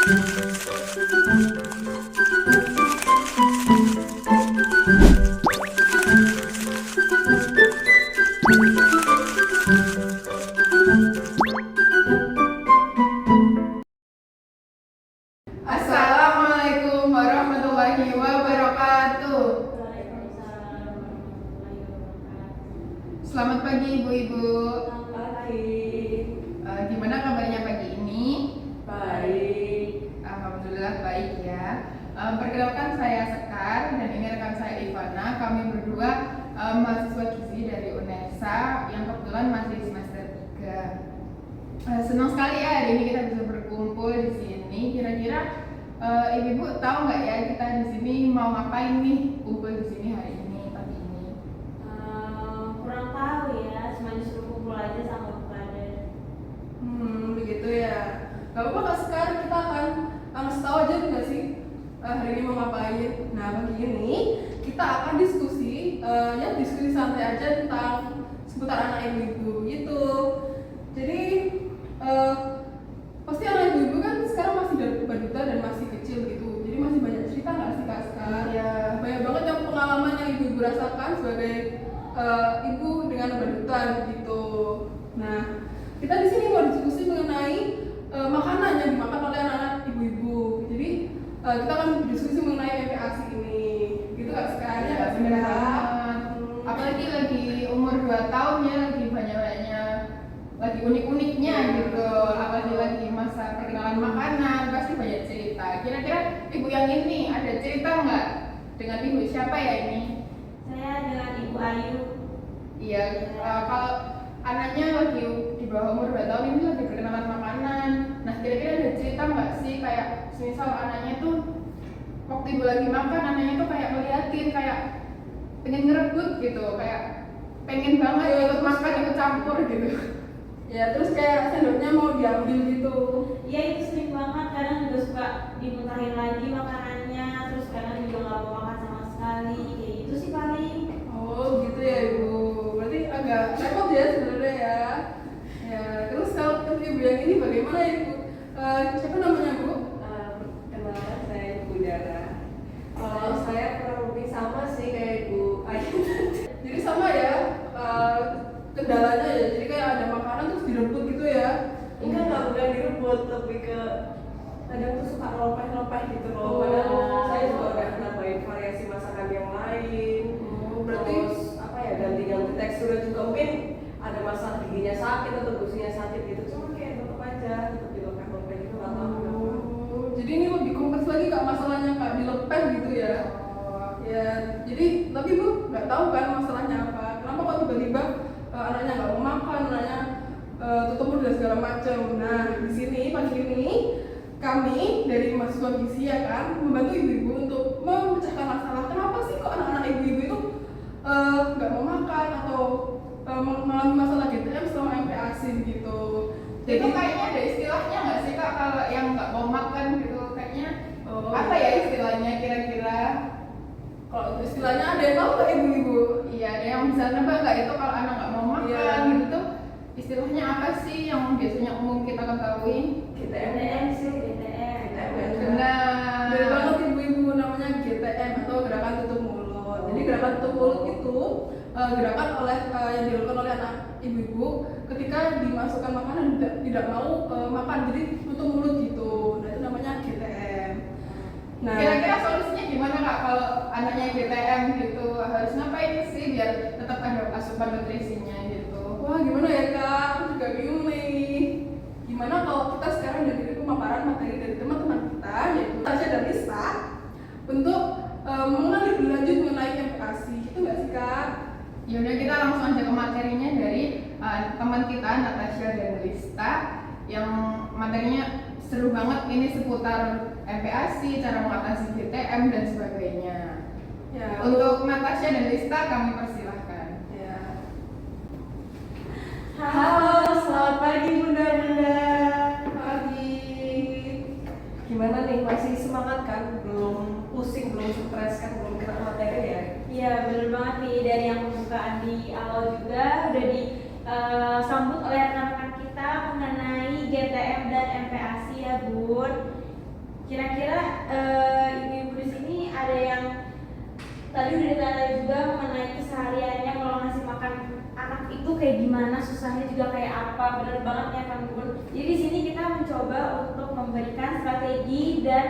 Assalamualaikum warahmatullahi wabarakatuh. Selamat pagi ibu-ibu. Gimana kabarnya pagi ini? Baik. Alhamdulillah baik ya. Perkenalkan saya Sekar dan ini rekan saya Ivana. Kami berdua mahasiswa gizi dari UNESA yang kebetulan masih semester 3. Senang sekali ya hari ini kita bisa berkumpul di sini. Kira-kira ibu-ibu tahu nggak ya kita di sini mau ngapain nih kumpul di sini hari ini pagi ini? Kurang tahu ya, cuma disuruh kumpul aja sama pada. Begitu ya. Gak apa-apa Kak Sekar, kita akan ngasih tahu aja nggak sih hari ini mau ngapain. Nah pagi ini kita akan diskusi, diskusi santai aja tentang seputar anak ibu-ibu gitu. Jadi pasti anak ibu-ibu kan sekarang masih balita dan masih kecil gitu. Jadi masih banyak cerita nggak sih Kak Sekar? Ya. Banyak banget yang pengalaman yang ibu-ibu rasakan sebagai ibu dengan balita gitu. Nah kita di sini mau diskusi mengenai makanan yang dimakan oleh anak-anak ibu-ibu. Jadi kita akan berdiskusi mengenai MPASI ini. Gitu Kak Sekar ya Kak Bener Sekar? banget. Apalagi lagi umur 2 tahun ya, lagi banyak-banyaknya, lagi unik-uniknya gitu. Apalagi lagi masa perkenalan makanan, pasti banyak cerita. Kira-kira ibu yang ini ada cerita nggak dengan ibu siapa ya ini? Saya dengan Ibu Ayu. Iya, kalau anaknya lagi di bawah umur 2 tahun ini lagi perkenalan makanan. Nah, kira-kira ada cerita nggak sih kayak misal anaknya tuh waktu ibu lagi makan, anaknya tuh kayak ngeliatin kayak pengen ngerebut gitu, kayak pengen banget ikut makan, ikut campur gitu. Ya terus kayak sendoknya mau diambil gitu. Iya itu sering banget, kadang juga suka dimuntahin lagi makanannya, terus kadang juga nggak mau makan sama sekali, kayak gitu sih paling. Oh gitu ya ibu. Berarti agak repot ya sebenarnya ya. Ya terus kalau ibu yang ini bagaimana ya ibu? Siapa namanya bu? Kenalkan saya Ibu Dara. Saya kurang lebih sama sih kayak Ibu Ayu. Jadi sama ya kendalanya ya. Jadi kayak ada makanan terus direbut gitu ya. Enggak bukan direbut, lebih ke kadang tuh suka ngelopeh gitu loh. Oh. Padahal saya juga udah nambahin variasi masakan yang lain. Oh, berarti Terus apa ya, ganti-ganti teksturnya juga, mungkin ada masalah giginya sakit atau gusinya sakit gitu. Cuma kayak tetap aja tetap dilopeh-lopeh gitu, nggak tahu kenapa. Oh, jadi ini lebih kompleks lagi kak masalahnya kak, dilepeh gitu ya. Ya, jadi tapi bu nggak tahu kan masalahnya apa. Kenapa kok tiba-tiba anaknya nggak mau makan, anaknya tutup mulut dan segala macam. Nah di sini pagi ini kami dari mahasiswa gizi ya kan membantu ibu-ibu untuk memecahkan masalah. Kenapa sih kok anak-anak ibu-ibu itu nggak mau makan atau mengalami masalah GTM selama MPASI gitu. Jadi kayaknya ada istilahnya nggak sih kak kalau yang nggak mau makan gitu, kayaknya apa ya istilahnya kira-kira? Kalau istilahnya ada yang tahu nggak ibu-ibu? Iya, ada yang bisa nebak nggak itu kalau anak nggak mau makan Iya. gitu tuh istilahnya apa sih yang biasanya umum kita ketahui? GTM sih, GTM. Benar. Benar banget ibu-ibu, namanya GTM atau gerakan tutup mulut. Jadi gerakan tutup mulut itu gerakan yang dilakukan oleh anak ibu-ibu ketika dimasukkan makanan tidak mau makan, jadi tutup mulut gitu. Nah itu namanya GTM. Nah Kira-kira solusinya gimana kak kalau anaknya GTM gitu, harus ngapain sih biar tetap ada asupan nutrisinya gitu? wah gimana ya kak? Aku juga bingung nih. Gimana kalau kita sekarang dari pemaparan materi dari teman-teman kita yaitu Tasya dan Lisa untuk mengenal lebih lanjut mengenai MPASI, itu nggak sih kak? Yaudah kita langsung aja ke materinya dari teman kita Natasha dan Lista yang materinya seru banget, ini seputar MPASI, cara mengatasi GTM dan sebagainya. Ya. Untuk Natasha dan Lista kami persilahkan. Ya. Halo, selamat pagi bunda-bunda. Pagi. Gimana nih, masih semangat kan? Belum pusing, belum stres kan? Belum kena materi ya? Iya bener banget nih, dari yang pembukaan di awal juga udah disambut oleh rekan-rekan kita mengenai GTM dan MPASI ya bun. Kira-kira ibu-ibu di sini ada yang tadi udah ditanya juga mengenai kesehariannya kalau ngasih makan anak itu kayak gimana, susahnya juga kayak apa, bener banget ya Kang Bun. Jadi di sini kita mencoba untuk memberikan strategi dan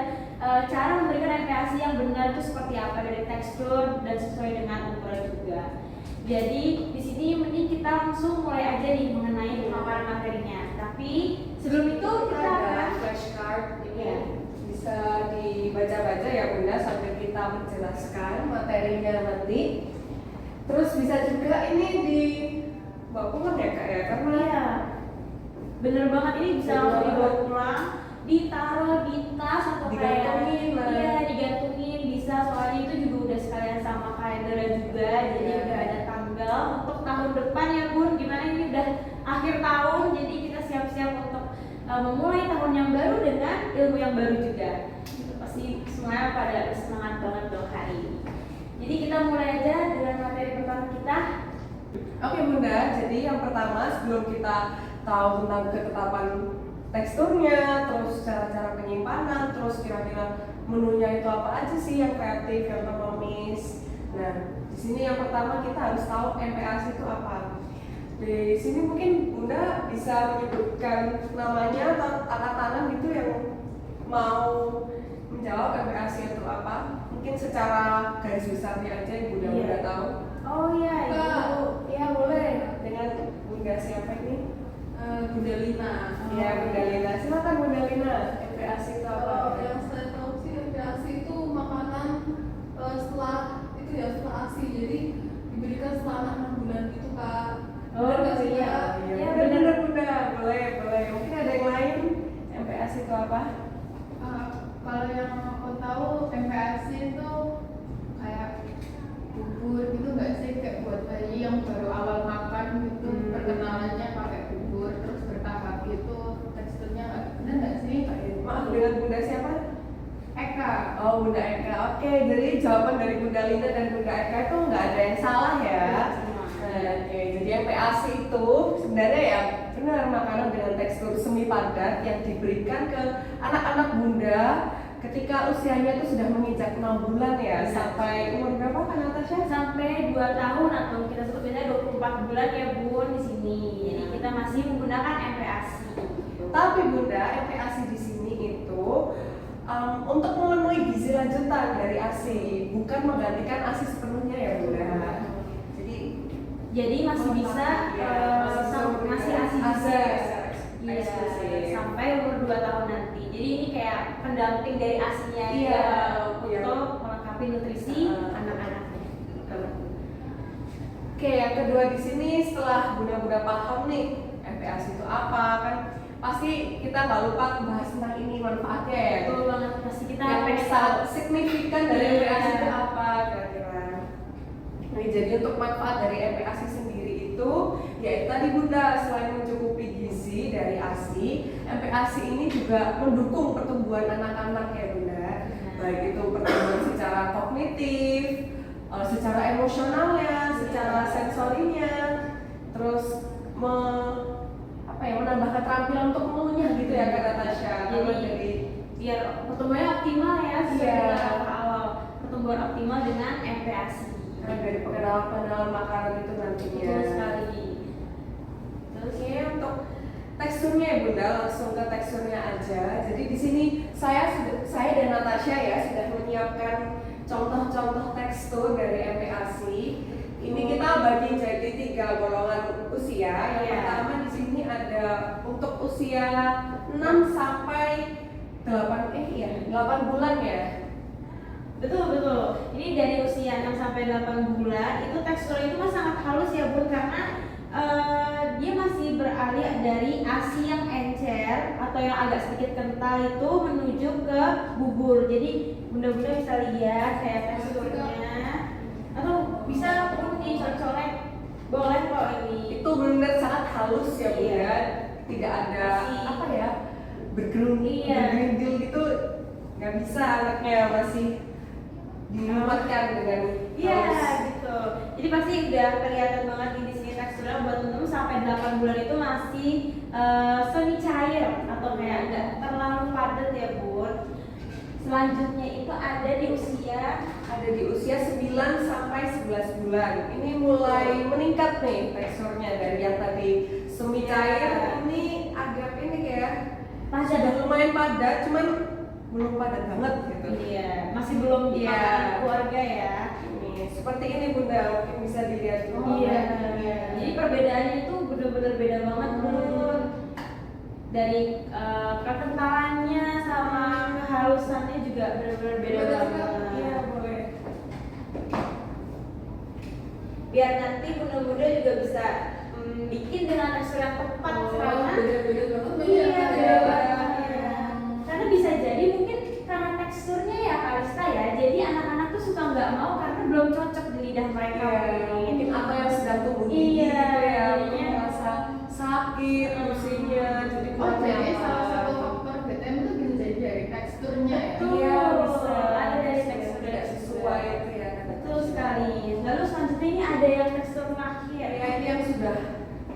cara memberikan MPASI yang benar itu seperti apa dari tekstur dan sesuai dengan ukuran juga. Jadi di sini mending kita langsung mulai aja nih mengenai pemaparan materinya. Tapi sebelum itu kita ada akan flashcard ini ya. bisa dibaca-baca ya Bunda sambil kita menjelaskan materinya nanti. Terus bisa juga ini di bawa pulang ya Kak ya, karena Iya, bener banget, ini bisa Bener langsung dibawa banget. pulang, ditaruh di tas atau Digantungin lah. iya digantungin bisa, soalnya itu juga udah sekalian sama kalendernya juga, jadi Iya. udah ada tanggal untuk tahun depan ya Bun. Gimana ini udah akhir tahun, jadi kita siap-siap untuk memulai tahun yang baru dengan ilmu yang baru juga. Itu pasti semuanya pada semangat banget dong hari ini. Jadi kita mulai aja dengan materi pertama kita. Oke Bunda, jadi yang pertama sebelum kita tahu tentang ketetapan teksturnya, terus cara-cara penyimpanan, terus kira-kira menunya itu apa aja sih yang kreatif, yang ekonomis. Nah, di sini yang pertama kita harus tahu MPASI itu apa. Di sini mungkin Bunda bisa menyebutkan namanya atau angkatan gitu yang mau menjawab MPASI itu apa. Mungkin secara garis besarnya aja yang Bunda Iya. tahu. Oh iya, Kak. Ibu. Ya boleh. Dengan Bunda siapa ini? Bunda Lina. Ya Bunda Lina. Silakan Bunda Lina. MPASI itu Kalau apa? yang saya tahu sih MPASI itu makanan setelah itu ya setelah ASI, jadi diberikan setelah 6 bulan gitu Kak. Oh, Bener nggak sih, iya. Kak? Ya, benar Bunda. Boleh, boleh. Mungkin ada yang lain. MPASI itu apa? Kalau yang aku tahu MPASI itu kayak bubur gitu nggak sih, kayak buat bayi yang baru awal makan gitu, perkenalannya pakai bubur terus bertahap gitu, teksturnya bener nggak sih? Maaf, dengan Bunda siapa? Eka. Oh, Bunda Eka. Oke, jadi jawaban dari Bunda Lina dan Bunda Eka itu nggak ada yang salah ya. Nah, oke, jadi MPASI itu sebenarnya ya benar makanan dengan tekstur semi padat yang diberikan ke anak-anak Bunda ketika usianya itu sudah menginjak 6 bulan ya, sampai umur berapa kan Natasha? Sampai 2 tahun atau kita sebut biasanya 24 bulan ya Bun di sini. Jadi kita masih menggunakan MPASI. Tapi Bunda, MPASI di sini itu untuk memenuhi gizi lanjutan dari ASI, bukan menggantikan ASI sepenuhnya ya Bunda. Jadi masih bisa masih ASI juga. Iya, sampai umur 2 tahun nanti. Jadi ini kayak pendamping dari ASI-nya Iya, untuk melengkapi nutrisi anak-anaknya. Oke, yang kedua di sini setelah Bunda-Bunda paham nih MPASI itu apa kan, pasti kita nggak lupa bahas tentang ini manfaatnya ya. Betul banget, pasti kita Yang pengen sangat signifikan dari Iya. MPASI itu apa kira-kira? Nah, jadi untuk manfaat dari MPASI sendiri itu, yaitu tadi Bunda selain mencukupi gizi dari ASI, MPASI ini juga mendukung pertumbuhan anak-anak ya Bunda. Baik itu pertumbuhan secara kognitif, secara emosionalnya, secara sensorinya, terus menambah keterampilan untuk mengunyah gitu ya Kak Natasha. Jadi dari biar pertumbuhannya optimal ya, sesuai Iya. dengan awal pertumbuhan optimal dengan MPASI. karena dari pengenalan makanan itu nantinya. Betul sekali. Terus ya untuk teksturnya ya Bunda, langsung ke teksturnya aja. Jadi di sini saya dan Natasha ya sudah menyiapkan contoh-contoh tekstur dari MPASI. Ini kita bagi jadi 3 golongan usia. Yang Iya. pertama di sini ada untuk usia 6 sampai 8 bulan ya. Betul. Ini dari usia 6 sampai 8 bulan itu teksturnya itu sangat halus ya Bun, karena dia masih beralih dari ASI yang encer atau yang agak sedikit kental itu menuju ke bubur. Jadi bunda-bunda bisa lihat kayak teksturnya, atau bisa Bun dicolek-colek, boleh kok ini. Itu benar sangat halus ya Bunda. Iya. Tidak ada Masih- bergerindil gitu, nggak bisa anaknya masih dimuatkan dengan Iya halus. gitu. Jadi pasti udah kelihatan banget di sini teksturnya buat temen-temen sampai 8 bulan itu masih semi cair atau kayak nggak terlalu padat ya Bun. selanjutnya itu ada di usia 9 sampai 11 bulan. Ini mulai meningkat nih teksturnya dari yang tadi semi cair, ini agak ini kayak padat. sudah lumayan padat, cuman belum padat banget gitu. Iya, masih belum Iya. makanan keluarga ya. Ini seperti ini Bunda, mungkin bisa dilihat dulu. Iya. Iya. Jadi perbedaannya itu benar-benar beda banget Bun. Dari kekentalannya sama kehalusannya juga benar-benar beda Boleh, Kak? banget. Iya, boleh. Biar nanti bunda-bunda juga bisa bikin dengan tekstur yang tepat karena beda-beda banget iya ya. beda banget ya. Karena bisa jadi mungkin karena teksturnya ya Kalista ya, jadi anak-anak tuh suka nggak mau karena belum cocok di lidah mereka. Iya, mungkin apa yang sedang tumbuh Iya, gigi gitu ya, jadinya- merasa sakit fungsinya, jadi Oh, kurang jadi nyaman. salah satu faktor BTM itu bisa jadi dari teksturnya ya? Betul. Iya, bisa. Ada dari Tekstur tekstur tidak sesuai itu ya. Betul sekali. Lalu selanjutnya ini ada yang tekstur kaki ya. Ya, ini yang sudah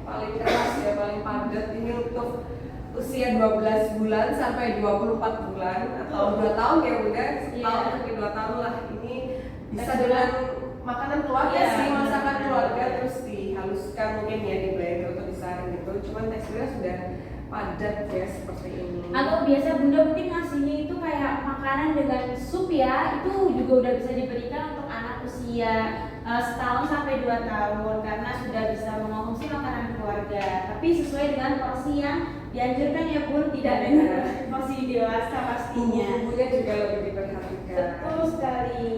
paling keras ya, paling padat. Ini untuk usia 12 bulan sampai 24 bulan atau 2 tahun ya Bunda, setahun Iya. sampai 2 tahun lah. Ini bisa Tekstur. dengan makanan keluarga Iya, sih, masakan benar. keluarga terus dihaluskan mungkin ya di blender atau disaring gitu. Cuman teksturnya sudah padat ya seperti ini. Atau biasa bunda mungkin ngasihnya itu kayak makanan dengan sup ya, itu juga udah bisa diberikan untuk anak usia setahun sampai 2 tahun karena sudah bisa mengonsumsi makanan keluarga. Tapi sesuai dengan porsi yang dianjurkan ya Bun, tidak dengan porsi dewasa pastinya. Bumbunya juga lebih diperhatikan. Betul sekali.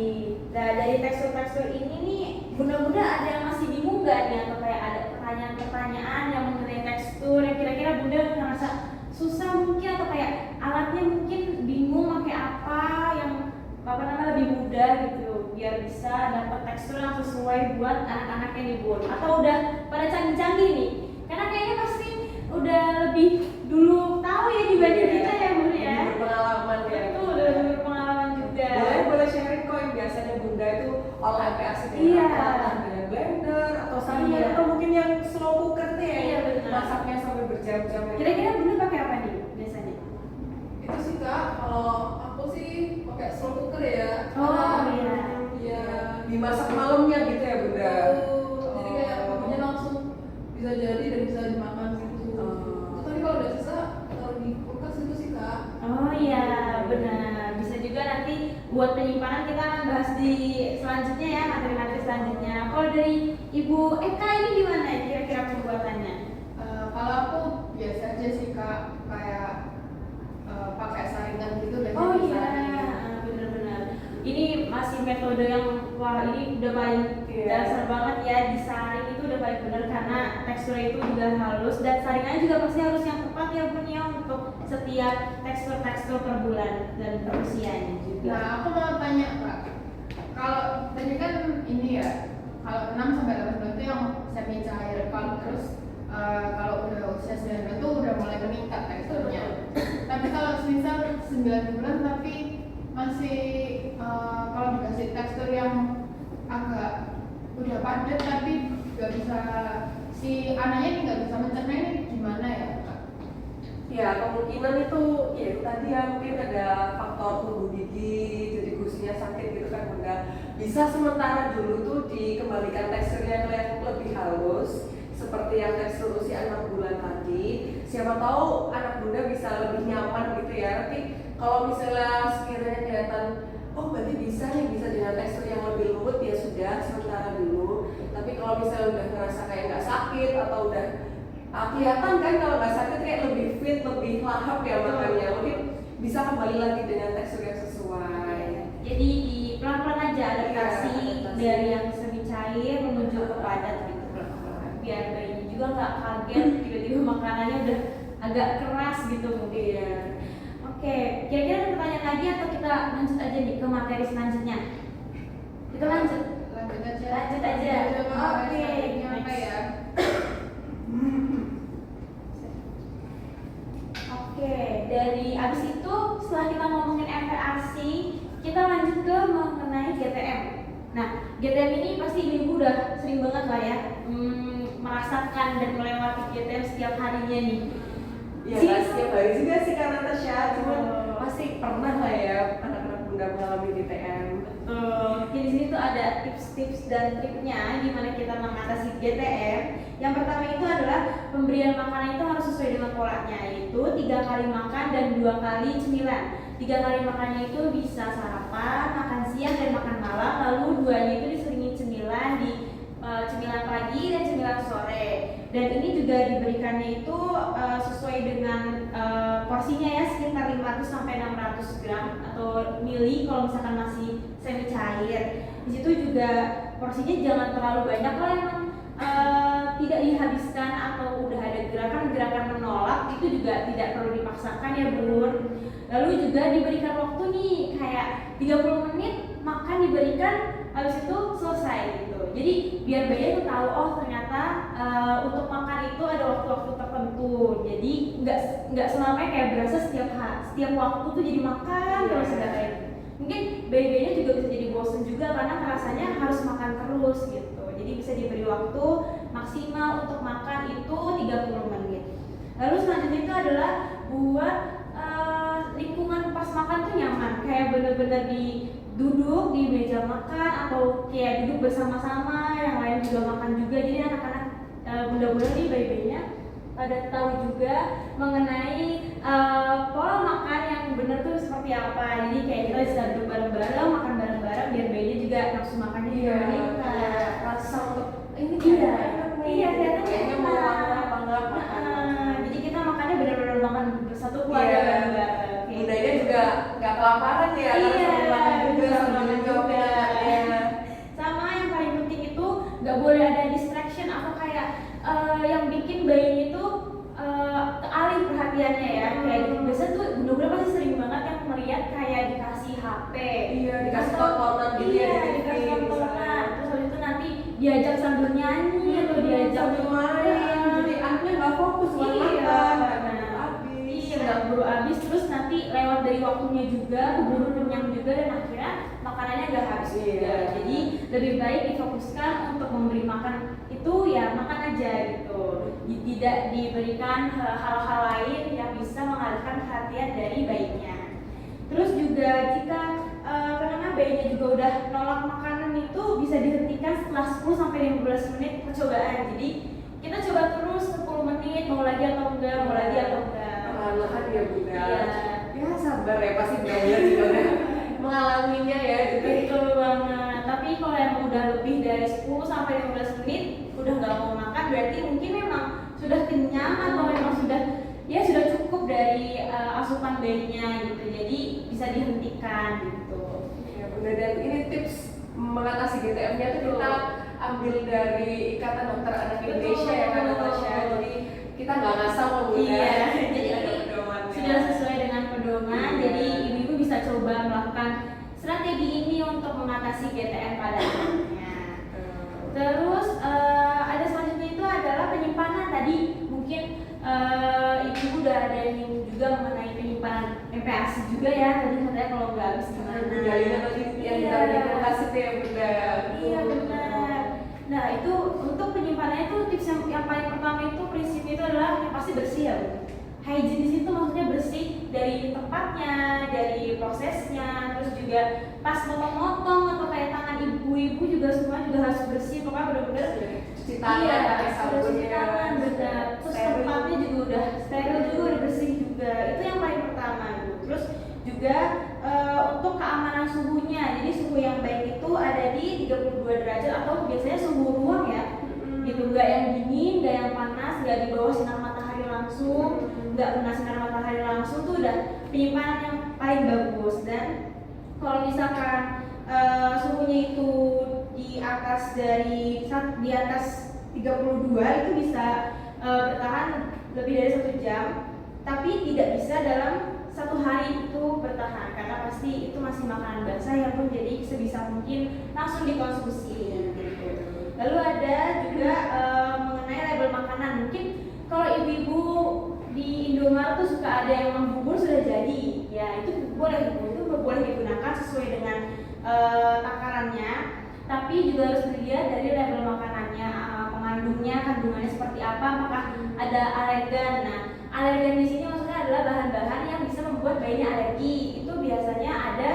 Nah dari tekstur-tekstur ini nih, bunda-bunda ada yang masih bingung nggak nih atau kayak ada pertanyaan-pertanyaan yang mengenai tekstur yang kira-kira bunda ngerasa susah mungkin atau kayak alatnya mungkin bingung pakai apa yang lebih mudah gitu biar bisa dapat tekstur yang sesuai buat anak-anaknya nih Bun, atau udah pada canggih-canggih nih karena kayaknya pasti udah lebih dulu tahu ya dibanding kita ya Bun ya. Berpengalaman ya. Betul, udah lebih berpengalaman juga. Boleh sharing kok yang biasanya Bunda itu olah MPASI Iya. dengan apa? Dengan blender atau saringan Iya. atau mungkin yang slow cooker tuh ya, Iya, benar. masaknya sampai berjam-jam. Kira-kira bunda pakai apa nih biasanya? Itu sih Kak, kalau aku sih pakai slow cooker ya. Oh, Karena- iya. Iya. Dimasak malamnya gitu ya Bunda. Jadi kayak pokoknya langsung bisa jadi dan bisa dimakan gitu. Oh. Tapi kalau udah sisa taruh di kulkas itu sih Kak. Oh iya benar, bisa juga nanti buat penyimpanan kita akan bahas di selanjutnya ya, materi-materi selanjutnya. Kalau dari Ibu Eka ini gimana ya kira-kira pembuatannya? Kalau aku biasa aja sih Kak, kayak pakai saringan gitu dan Oh iya, disaring. benar-benar. Ini masih metode yang wah ini udah paling Iya. dasar banget ya, disaring itu udah paling benar karena teksturnya itu juga halus dan saringannya juga pasti harus yang tepat ya punya untuk setiap tekstur-tekstur per bulan dan per usianya juga. Nah, aku mau tanya Kak, kalau tadi kan ini ya, kalau 6 sampai 8 bulan itu yang semi cair, kalau terus kalau udah usia 9 bulan itu udah mulai meningkat teksturnya. Tapi kalau misal 9 bulan tapi masih kalau dikasih tekstur yang agak udah padat tapi nggak bisa, si anaknya ini nggak bisa mencerna, ini gimana ya Kak? Ya kemungkinan itu ya itu tadi ya, mungkin ada faktor tumbuh gigi jadi gusinya sakit gitu kan Bunda. Bisa sementara dulu tuh dikembalikan teksturnya ke yang lebih halus seperti yang tekstur usia 6 bulan tadi. Siapa tahu anak Bunda bisa lebih nyaman gitu ya. Tapi kalau misalnya sekiranya kelihatan oh berarti bisa nih, bisa dengan tekstur yang lebih lembut ya sudah sementara dulu. Tapi kalau misalnya udah ngerasa kayak nggak sakit atau udah kelihatan kan kalau nggak sakit kayak lebih fit, lebih lahap ya makannya, mungkin bisa kembali lagi dengan tekstur yang sesuai. Jadi di pelan-pelan aja adaptasi, Iya, adaptasi. dari yang semi cair menuju ke padat gitu pelan-pelan. Biar bayinya juga nggak kaget tiba-tiba makanannya udah agak keras gitu mungkin. Iya. Oke, kira-kira ada pertanyaan lagi atau kita lanjut aja nih ke materi selanjutnya? Kita lanjut. Lanjut aja. Lanjut aja. Oke, Selanjutnya apa next. ya? Oke, dari abis itu setelah kita ngomongin MPASI, kita lanjut ke mengenai GTM. Nah, GTM ini pasti ibu udah sering banget lah ya merasakan dan melewati GTM setiap harinya nih. Ya Sih. nggak setiap hari juga sih karena Tasya, cuman Oh. pasti pernah lah ya anak-anak tips dan triknya gimana kita mengatasi GTM. Yang pertama itu adalah pemberian makanan itu harus sesuai dengan polanya, yaitu 3 kali makan dan 2 kali cemilan. 3 kali makannya itu bisa sarapan, makan siang dan makan malam, lalu 2-nya itu diselingi cemilan di cemilan pagi dan cemilan sore. Dan ini juga diberikannya itu sesuai dengan porsinya ya, sekitar 500 sampai 600 gram atau mili kalau misalkan masih semi cair. Di situ juga porsinya jangan terlalu banyak kalau emang tidak dihabiskan atau udah ada gerakan-gerakan menolak, itu juga tidak perlu dipaksakan ya Bun. Lalu juga diberikan waktu nih kayak 30 menit makan diberikan, habis itu selesai gitu. Jadi biar bayi itu tahu oh ternyata untuk makan itu ada waktu-waktu tertentu. Jadi nggak selamanya kayak berasa setiap waktu tuh jadi makan terus kayak gitu. Mungkin bayi-bayinya juga bisa jadi bosen juga karena rasanya harus makan terus gitu. Jadi bisa diberi waktu maksimal untuk makan itu 30 menit. Lalu selanjutnya itu adalah buat lingkungan pas makan tuh nyaman, kayak bener-bener duduk di meja makan atau kayak duduk bersama-sama, yang lain juga makan juga. Jadi anak-anak mudah-mudahan nih bayi-bayinya pada tahu juga mengenai pola makan yang benar tuh seperti apa. Jadi kayak kita bisa duduk bareng-bareng, makan bareng-bareng biar bayinya juga nafsu makannya juga meningkat. Rasa untuk ini Iya, kayaknya mau makan apa enggak makan. Jadi kita makannya benar-benar makan bersatu keluarga bareng-bareng. Budaya juga nggak kelaparan ya, Iya, makan juga betul sambil juga. menjawabnya. Sama yang paling penting itu nggak boleh ada distraction atau kayak yang bikin bayi itu kealih perhatiannya ya. Kayak biasa tuh bener-bener pasti sering banget yang melihat kayak dikasih HP, Iya, dikasih tontonan gitu ya di TV, dikasih tontonan. misalnya. Terus habis itu nanti diajak sambil nyanyi atau diajak Sambil main, jadi anaknya nggak fokus buat makan, habis. Iya, nggak keburu habis, terus nanti lewat dari waktunya juga, keburu kenyang juga dan akhirnya makanannya nggak habis juga. Jadi lebih baik difokuskan untuk memberi makan itu ya makan aja gitu. Tidak diberikan hal-hal lain yang bisa mengalihkan perhatian dari bayinya. Terus juga jika karena bayinya juga udah nolak makanan itu bisa dihentikan setelah 10 sampai 15 menit percobaan. Jadi kita coba terus 10 menit mau lagi atau enggak, mau lagi atau enggak. Perlahan ya Bunda. Iya. Ya sabar ya, pasti Bunda juga udah mengalaminya ya gitu. Betul banget. Tapi kalau yang udah lebih dari 10 sampai 15 menit udah nggak mau makan, berarti mungkin memang sudah kenyang atau memang sudah cukup dari asupan bayinya gitu. Jadi bisa dihentikan gitu. Ya Bunda, dan ini tips mengatasi GTM-nya tuh kita ambil dari Ikatan Dokter Anak Indonesia ya kan Natasha. Jadi kita nggak ngasal loh Bunda. Iya, jadi ada pedomannya. sudah sesuai dengan pedoman. Jadi ibu-ibu bisa coba melakukan strategi ini untuk mengatasi GTM pada anaknya. Terus ada selanjutnya itu adalah penyimpanan. Tadi mungkin ibu udah ada yang juga mengenai penyimpanan MPASI juga ya. Tadi katanya kalau nggak habis gimana? Budaya tadi yang kita kasih tuh ya Bunda. Iya benar. Nah itu untuk penyimpanannya itu tips yang paling pertama itu prinsip itu adalah yang pasti bersih ya Bu. Hygiene di situ maksudnya bersih dari tempatnya, dari prosesnya, terus juga pas motong-motong atau kayak tangan ibu-ibu juga semua juga harus bersih, pokoknya benar-benar Cuci tangan, iya, pakai sudah sabun cuci ya, tangan, benar. Terus steril. tempatnya juga udah steril juga, udah bersih juga. Itu yang paling pertama Bu. Terus juga untuk keamanan suhunya, jadi suhu yang baik itu ada di 32 derajat atau biasanya suhu ruang ya. Gitu, nggak yang dingin, nggak yang panas, nggak di bawah sinar matahari langsung, nggak kena sinar matahari langsung, tuh udah penyimpanan yang paling bagus. Dan kalau misalkan suhunya itu di atas 32 itu bisa bertahan lebih dari 1 jam, tapi tidak bisa dalam 1 hari itu bertahan karena pasti itu masih makanan basah ya pun, jadi sebisa mungkin langsung dikonsumsi gitu. Lalu ada juga mengenai label makanan. Mungkin kalau ibu-ibu di Indomaret tuh suka ada yang bubur sudah jadi, ya itu boleh digunakan sesuai dengan takarannya. Tapi juga harus dilihat dari label makanannya, kandungannya seperti apa, apakah ada alergen. Nah, alergen di sini maksudnya adalah bahan-bahan yang bisa membuat bayinya alergi. Itu biasanya ada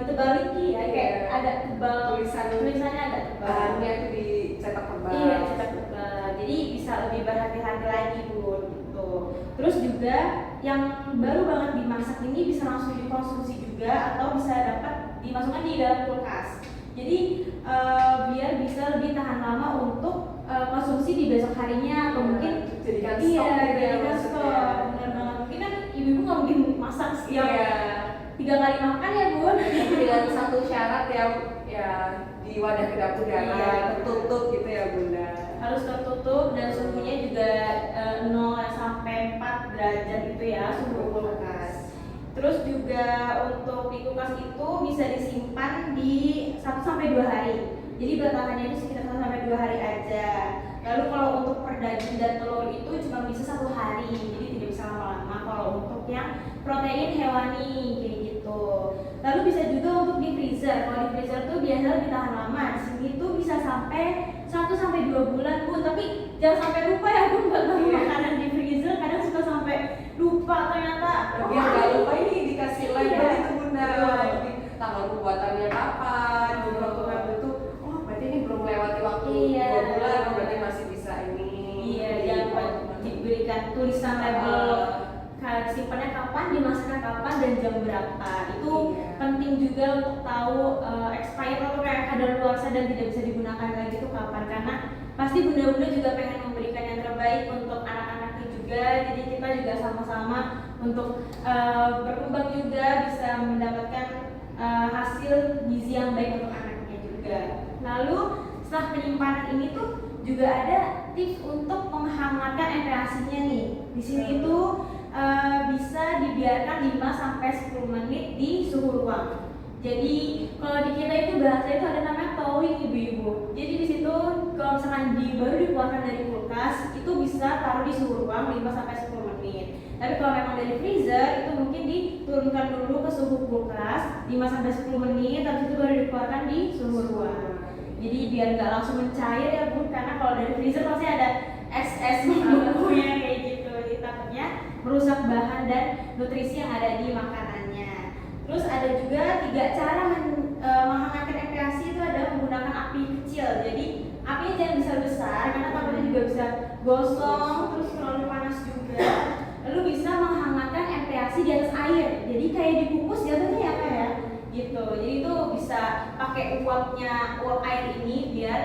ditebal ya, kayak ada tebal tulisannya agak bahannya itu dicetak tebal. Iya, cetak tebal. Jadi bisa lebih berhati-hati lagi Bun gitu. Terus juga yang baru banget dimasak ini bisa langsung dikonsumsi juga atau bisa dapat dimasukkan di dalam kulkas. Jadi biar bisa lebih tahan lama untuk konsumsi di besok harinya atau mungkin jadikan stok iya, gitu ya jadikan maksudnya. stok. Benar banget. Mungkin kan ibu-ibu nggak mungkin masak setiap Iya. 3 kali makan ya Bun. Dengan satu syarat yang ya di wadah kedap udara Iya. tertutup gitu ya Bunda. Harus tertutup dan suhunya juga 0 sampai 4 derajat gitu ya suhu kulkas. Terus juga untuk di kulkas itu bisa disimpan di 1 sampai 2 hari. Jadi bertahannya itu sekitar 1 sampai 2 hari aja. Lalu kalau untuk per daging dan telur itu cuma bisa 1 hari, jadi tidak bisa lama-lama. Kalau untuk yang protein hewani kayak gitu. Lalu bisa juga untuk di freezer. Kalau di freezer tuh biasa lebih tahan lama. Di sini tuh bisa sampai 1 sampai 2 bulan Bun. Tapi jangan sampai lupa ya Bun buat taruh Iya. makanan di freezer. Kadang suka sampai lupa ternyata. Biar nggak lupa ini dikasih label Iya. itu Bunda. Betul. Jadi tanggal pembuatannya kapan, jadi waktu label itu, oh berarti ini belum melewati waktu Iya. 2 bulan, berarti masih bisa ini. Iya, Jadi, jangan lupa diberikan tulisan label simpannya kapan, dimasaknya kapan dan jam berapa. Itu Iya. penting juga untuk tahu expired atau kayak kadaluarsa dan tidak bisa digunakan lagi itu kapan, karena pasti bunda-bunda juga pengen memberikan yang terbaik untuk anak-anaknya juga. Jadi kita juga sama-sama untuk berkembang juga bisa mendapatkan hasil gizi yang baik untuk anaknya juga. Lalu setelah penyimpanan ini tuh juga ada tips untuk menghangatkan MPASI-nya nih. Di sini tuh bisa dibiarkan 5 sampai 10 menit di suhu ruang. Jadi kalau di kita itu bahasa itu ada namanya thawing ibu-ibu. Jadi di situ kalau misalkan baru dikeluarkan dari kulkas itu bisa taruh di suhu ruang 5 sampai 10 menit. Tapi kalau memang dari freezer itu mungkin diturunkan dulu ke suhu kulkas 5 sampai 10 menit, habis itu baru dikeluarkan di suhu ruang. Jadi biar nggak langsung mencair ya Bun, karena kalau dari freezer pasti ada es bumbunya kayak gitu. Jadi takutnya merusak bahan dan nutrisi yang ada di makanannya. Terus ada juga 3 cara menghangatkan MPASI itu adalah menggunakan api kecil. Jadi apinya jangan besar-besar karena takutnya juga bisa gosong, terus terlalu panas juga. Lalu bisa menghangatkan MPASI di atas air. Jadi kayak dikukus jatuhnya ya Kak ya. Gitu. Jadi itu bisa pakai uap air ini biar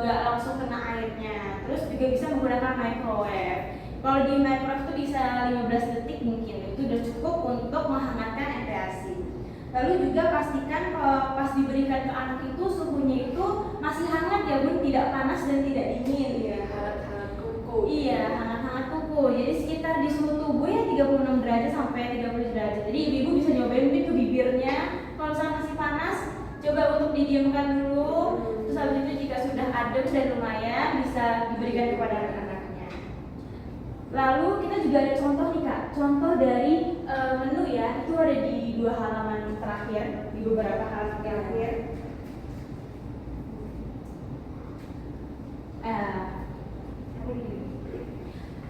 nggak langsung kena airnya. Terus juga bisa menggunakan microwave. Kalau di microwave itu bisa 15 detik mungkin, itu udah cukup untuk menghangatkan MPASI. Lalu juga pastikan kalau pas diberikan ke anak itu suhunya itu masih hangat ya Bun, tidak panas dan tidak dingin. Iya, hangat-hangat kuku. Iya, hangat-hangat kuku. Jadi sekitar di suhu tubuh ya 36 derajat sampai 30 derajat. Jadi ibu-ibu bisa nyobain mungkin ke bibirnya. Kalau misalnya masih panas, coba untuk didiamkan dulu. Terus habis itu jika sudah adem dan lumayan bisa diberikan kepada anak-anaknya. Lalu kita juga ada contoh nih Kak, contoh dari menu ya, itu ada di 2 halaman terakhir, di beberapa halaman terakhir.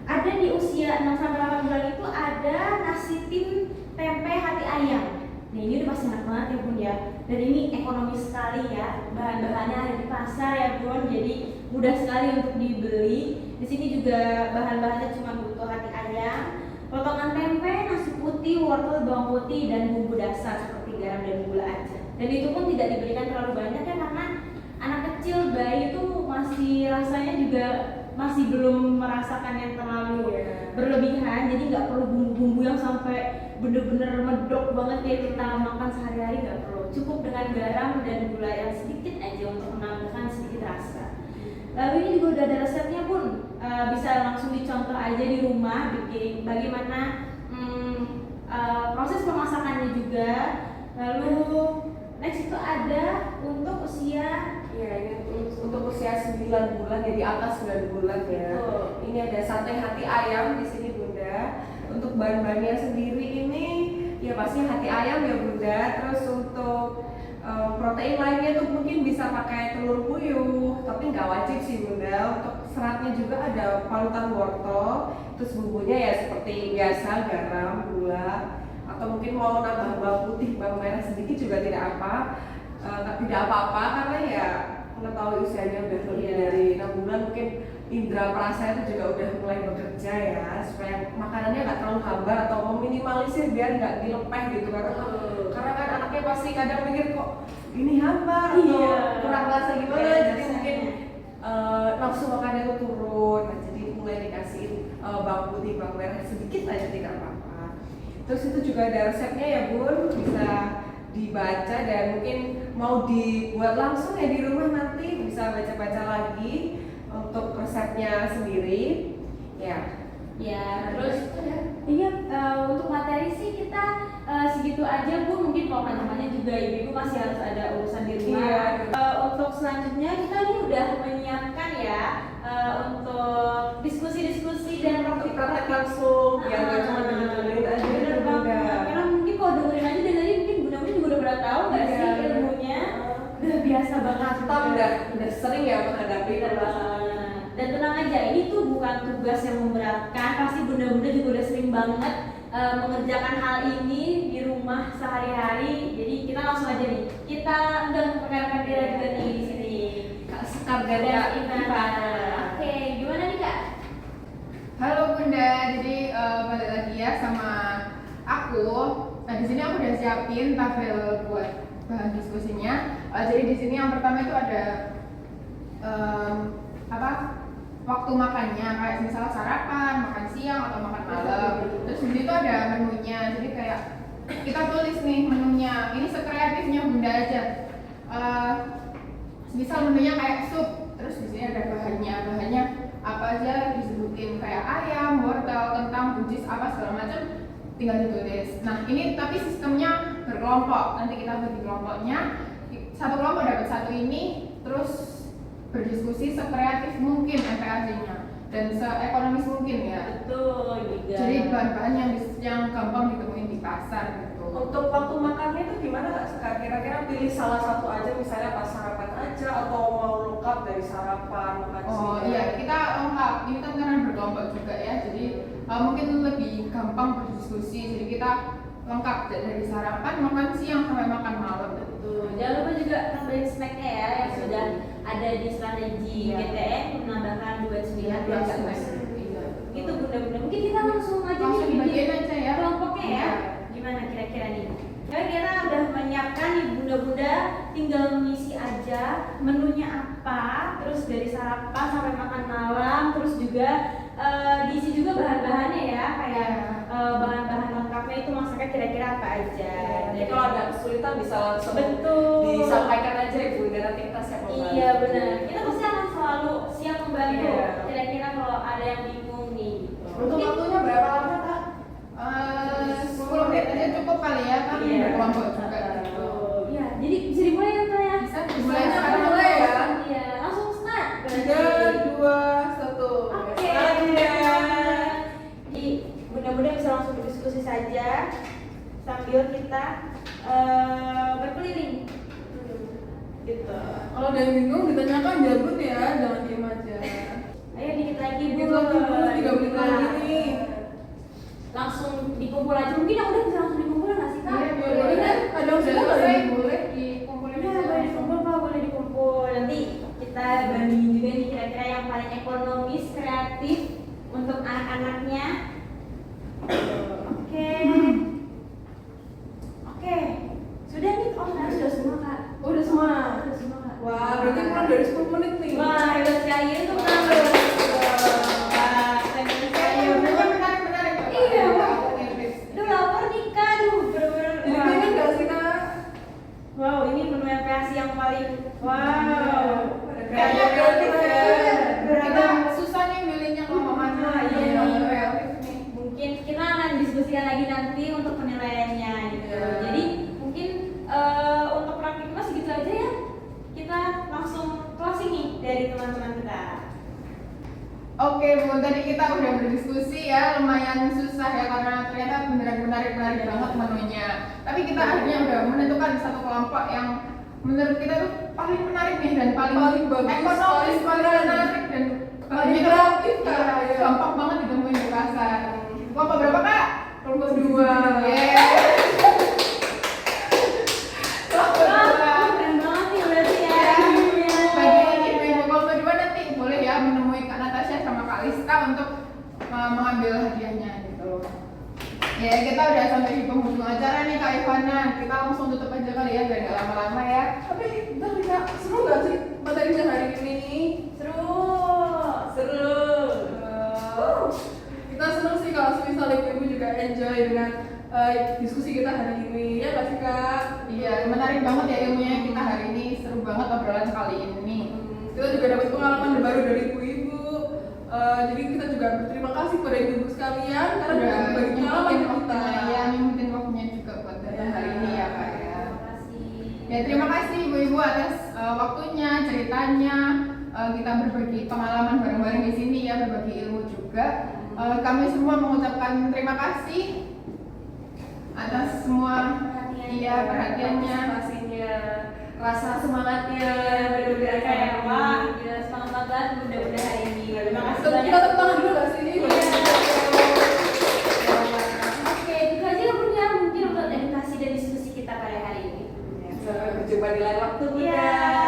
Ada di usia 6 sampai 8 bulan itu ada nasi tim tempe hati ayam. Nah ini udah pasti enak banget ya Bun ya. Dan ini ekonomis sekali ya. Bahan-bahannya ada di pasar ya Bun. Jadi mudah sekali untuk dibeli. Di sini juga bahan-bahannya cuma butuh hati ayam, potongan tempe, nasi putih, wortel, bawang putih, dan bumbu dasar seperti garam dan gula aja. Dan itu pun tidak diberikan terlalu banyak ya karena anak kecil bayi itu masih rasanya juga masih belum merasakan yang terlalu berlebihan, jadi nggak perlu bumbu-bumbu yang sampai bener-bener medok banget kayak kita makan sehari-hari, nggak perlu. Cukup dengan garam dan gula yang sedikit aja untuk menambahkan sedikit rasa. Lalu ini juga udah ada resepnya Bun, bisa langsung dicontoh aja di rumah bagaimana proses pemasakannya juga. Lalu next itu ada untuk usia Iya, ini untuk usia 9 bulan, jadi atas 9 bulan ya. Ini ada sate hati ayam di sini Bunda. Untuk bahan-bahannya sendiri ini ya pasti hati ayam ya Bunda. Terus untuk protein lainnya tuh mungkin bisa pakai telur puyuh, tapi nggak wajib sih Bunda. Untuk seratnya juga ada parutan wortel. Terus bumbunya ya seperti biasa, garam, gula, atau mungkin mau nambah bawang putih, bawang merah sedikit juga tidak apa-apa karena ya mengetahui usianya udah lebih dari 6 bulan, mungkin indera perasa itu juga udah mulai bekerja ya, supaya makanannya nggak terlalu hambar atau meminimalisir biar nggak dilepeh gitu, karena kan anaknya pasti kadang mikir kok ini hambar atau kurang rasa gimana, jadi mungkin nafsu makannya itu turun. Nah, jadi mulai dikasih bawang putih, bawang merah sedikit aja tidak apa-apa. Terus itu juga ada resepnya ya Bun, bisa dibaca dan mungkin mau dibuat langsung ya di rumah, nanti bisa baca-baca lagi untuk resepnya sendiri ya. Terus untuk materi sih kita segitu aja Bu, mungkin kalau teman-temannya juga ibu masih harus ada urusan di rumah. Untuk selanjutnya kita ini udah menyiapkan ya untuk diskusi-diskusi dan Praktek langsung biar nggak cuma dengerin aja. Bener banget, karena mungkin kalau dengerin aja dari tadi mungkin bunda-bunda juga udah pernah tahu nggak sih ilmunya, udah biasa banget, udah sering ya menghadapi permasalahan. Dan tenang aja, ini tuh bukan tugas yang memberatkan, pasti bunda-bunda juga udah sering banget mengerjakan hal ini di rumah sehari-hari. Jadi kita langsung aja nih, kita undang rekan-rekan kita juga nih di sini, Kak Sekar dan Kak Ivana. Oke, gimana nih Kak? Halo Bunda, jadi balik lagi ya sama aku. Nah di sini aku udah siapin tabel buat bahan diskusinya. Jadi di sini yang pertama itu ada waktu makannya, kayak misalnya sarapan, makan siang atau makan malam. Terus di sini tuh ada menunya, jadi kayak kita tulis nih menunya. Ini sekreatifnya Bunda aja. Misal menunya kayak sup, terus di sini ada bahannya apa aja disebutin, kayak ayam, wortel, kentang, buncis, apa segala macam, tinggal ditulis. Nah ini tapi sistemnya berkelompok, nanti kita bagi kelompoknya, satu kelompok dapat satu ini, terus berdiskusi sekreatif mungkin MPAC-nya dan seekonomis mungkin ya. Betul juga. Jadi bahan-bahan yang gampang ditemuin di pasar gitu. Untuk waktu makannya itu gimana Kak Sekar? Kira-kira pilih salah satu aja, misalnya pas sarapan aja atau mau lengkap dari sarapan, makan siang? Oh iya, kita lengkap. Ini kan karena berkelompok juga ya, jadi mungkin lebih gampang berdiskusi. Jadi kita lengkap dari sarapan, makan siang sampai makan malam. Betul. Jangan lupa juga tambahin snacknya ya, yang sudah ada di strategi GTN menambahkan 29 snack. Gitu bunda-bunda. Mungkin kita langsung aja Langsung nih dibagiin aja ya kelompoknya ya. Gimana kira-kira nih? Kita udah menyiapkan nih bunda-bunda, tinggal mengisi aja menunya apa, terus dari sarapan sampai makan malam, terus juga diisi juga bahan-bahannya ya, kayak bahan-bahan lengkapnya itu masaknya kira-kira apa aja. Jadi kalau ada kesulitan bisa langsung disampaikan aja ya Bunda, nanti kita siap membantu. Iya benar, kita pasti akan selalu siap membantu. Iya. Kira-kira kalau ada yang bingung nih. Untuk waktunya berapa lama Kak? 10 menit aja cukup kali ya, kan berkelompok juga gitu. Iya, jadi bisa dimulai ya Kak ya? Bisa dimulai Bisa sekarang dimulai ya. Iya, langsung start. 3, 2, 1. Oke. Jadi bunda-bunda bisa langsung berdiskusi saja sambil kita berkeliling. Gitu. Kalau ada yang bingung ditanyakan jawabin ya, jangan diem aja. Ayo dikit lagi Bu. Dikit lagi Bu, 3 menit lagi nih. Langsung dikumpul aja. Mungkin yang udah bisa langsung dikumpul nggak sih Kak? Iya, boleh kan? Ada yang sudah nggak boleh ada? boleh dikumpulin Ya, aja. boleh dikumpul Pak, boleh dikumpul. Nanti kita bandingin juga nih kira-kira yang paling ekonomis, kreatif untuk anak-anaknya. Oke. Oke. Sudah nih, sudah semua Kak. Udah semua. Sudah semua Kak. Wah, berarti kurang dari 10 menit nih. Wah, hebat sekali itu Kak. Wah, hebat sekali. Menarik. Iya, Pak. Aku nervous. Aduh, lapar nih Kak. Aduh, bener-bener. Jadi Wah. pengen nggak sih Kak? Wow, ini menu MPAC yang paling wow. Kayaknya kreatif ya. Kita Beragam. susah nih milihnya kalau mana. Iya. Kreatif nih. Mungkin kita akan diskusikan lagi nanti untuk penilaiannya gitu. Iya. Jadi mungkin untuk praktiknya segitu aja ya. Kita langsung closing nih dari teman-teman kita. Oke Bu, tadi kita udah berdiskusi ya, lumayan susah ya karena ternyata beneran menarik banget menunya. Tapi kita akhirnya udah menentukan satu kelompok yang menurut kita tuh paling menarik nih dan paling bagus, ekonomis, paling menarik dan paling kreatif, Kak. Iya, gampang banget ditemuin di pasar. Kelompok berapa Kak? Kelompok 2. Kelompok 2. Keren banget nih berarti ya. Bagi Ivana, kita langsung tutup aja kali ya, biar nggak lama-lama ya. Tapi bentar nih Kak, seru nggak sih materinya hari ini? Seru. Kita seneng sih kalau semisal ibu-ibu juga enjoy dengan diskusi kita hari ini, ya nggak sih Kak? Iya, menarik banget ya ilmunya kita hari ini, seru banget obrolan kali ini. Kita juga dapat pengalaman baru dari ibu-ibu. Jadi kita juga berterima kasih pada ibu-ibu sekalian karena juga berbagi pengalaman nyempetin dengan kita. waktunya, ya, nyempetin waktunya juga buat datang hari ini ya Kak ya. Terima kasih. Ya terima kasih ibu-ibu atas waktunya, ceritanya, kita berbagi pengalaman bareng-bareng di sini ya, berbagi ilmu juga. Kami semua mengucapkan terima kasih atas semua perhatiannya, Partisipasinya, rasa semangatnya, benar-benar Kayak kayak wah, gila semangat banget bunda-bunda hari ini. Terima kasih Kita banyak. tepuk tangan dulu nggak sih? Iya. Oke, itu aja bunda mungkin untuk edukasi dan diskusi kita pada hari ini. Sampai berjumpa di lain waktu, Bunda. Iya.